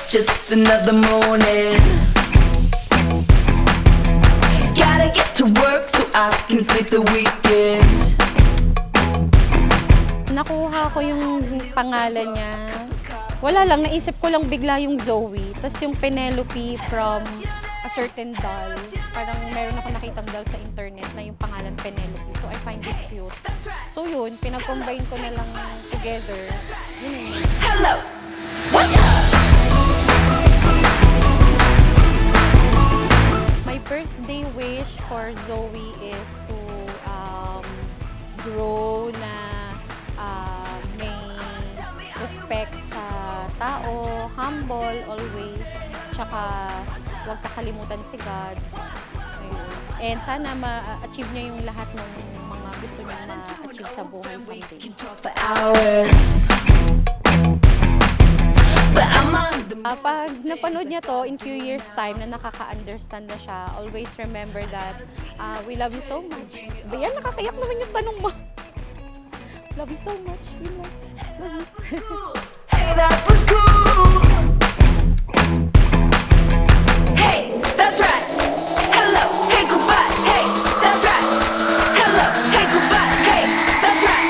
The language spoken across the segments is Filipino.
just another morning. Gotta get to work so I can sleep the weekend. Nakuha ko yung pangalan niya. Wala lang, naisip ko lang bigla yung Zoe. Tapos yung Penelope from a certain doll. Parang meron ako nakitang doll sa internet na yung pangalan Penelope. So I find it cute. So yun, pinag-combine ko na lang together. Yun. Hello, what's up? My birthday wish for Zoe is to grow na may respect sa tao, humble always, tsaka huwag kakalimutan si God. Ayun. And sana ma-achieve niya yung lahat ng mga gusto niya ma-achieve sa buhay someday. For hours. But I'm on the Pag napanood niya to in few years time na nakaka-understand na siya, always remember that we love you so much. Ba yan, nakakayak naman yung tanong mo. Love you so much. We love you. Hey, that was cool. Hey, that's right. Hello, hey, goodbye. Hey, that's right. Hello, hey, goodbye. Hey, that's right.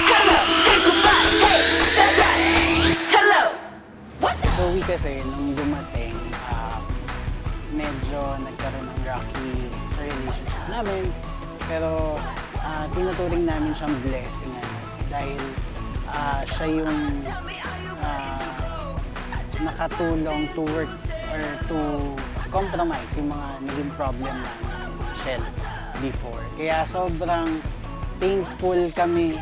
Hello, hey, goodbye. Hey, that's right. Hello, what's up? Zoe kasi nung dumating, medyo nagkaroon ng rocky sa relationship namin. Pero tinuturing namin siyang blessing dahil siya yung nakatulong to work or to compromise yung mga naging problem namin ni Shell before. Kaya sobrang thankful kami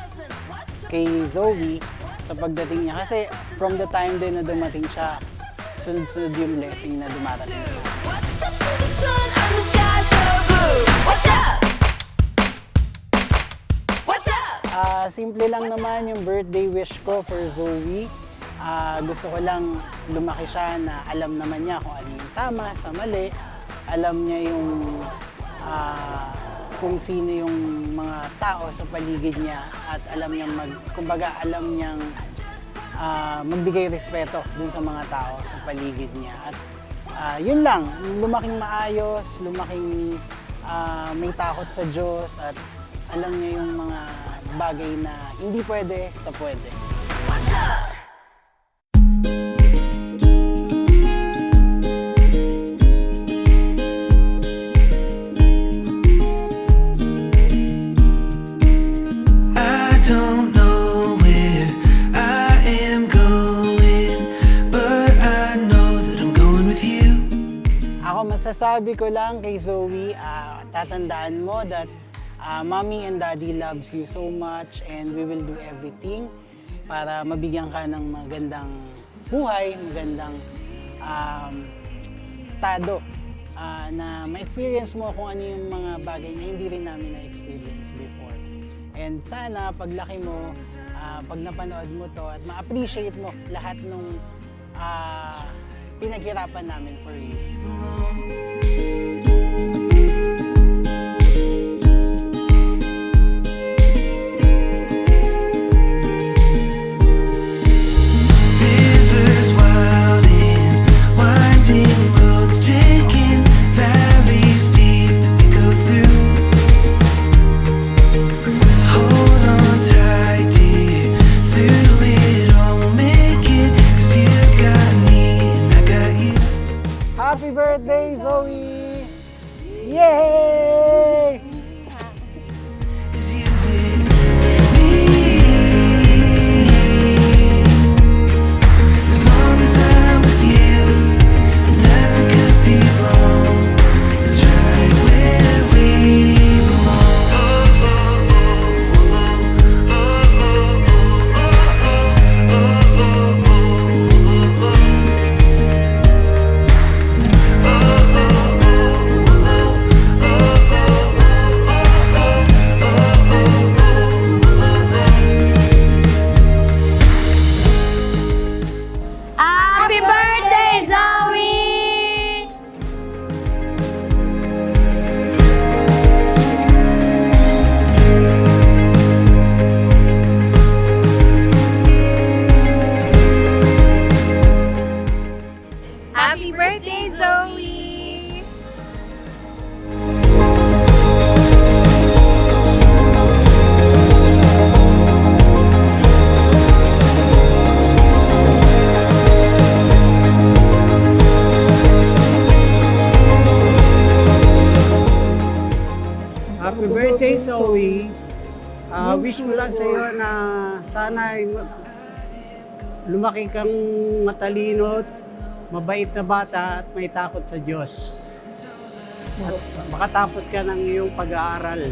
kay Zoe sa pagdating niya. Kasi from the time din na dumating siya, sunod-sunod yung blessing na dumarating. What's up to the sun and the sky so blue? What's up? What's up? Simple lang naman yung birthday wish ko for Zoe. Gusto ko lang lumaki siya na alam naman niya kung ano yung tama sa mali. Alam niya yung kung sino yung mga tao sa paligid niya at alam niyang alam niyang magbigay respeto dun sa mga tao sa paligid niya. At yun lang, lumaking maayos, lumaking may takot sa Diyos at alam niya yung mga bagay na hindi pwede sa pwede. What's up? I don't know where I am going, but I know that I'm going with you. Ako masasabi ko lang kay Zoe, tatandaan mo that Mommy and Daddy loves you so much and we will do everything para mabigyan ka ng magandang buhay, magandang estado na ma-experience mo kung ano yung mga bagay na hindi rin namin na-experience before. And sana paglaki mo, pag napanood mo to at ma-appreciate mo lahat ng pinaghirapan namin for you. Rivers wild and winding roads, taking valleys deep that we go through. So hold on tight, dear, through it all we'll make it, 'cause you got me and I got you. Happy birthday, Zoe! Yay! Is you with me? As long as I'm with you, it never could be wrong. It's right where we belong. Happy birthday, Zoe! Happy birthday, Zoe. Wish ko lang sa iyo na sana lumaki kang matalino, mabait na bata at may takot sa Diyos. At makatapos ka ng iyong pag-aaral.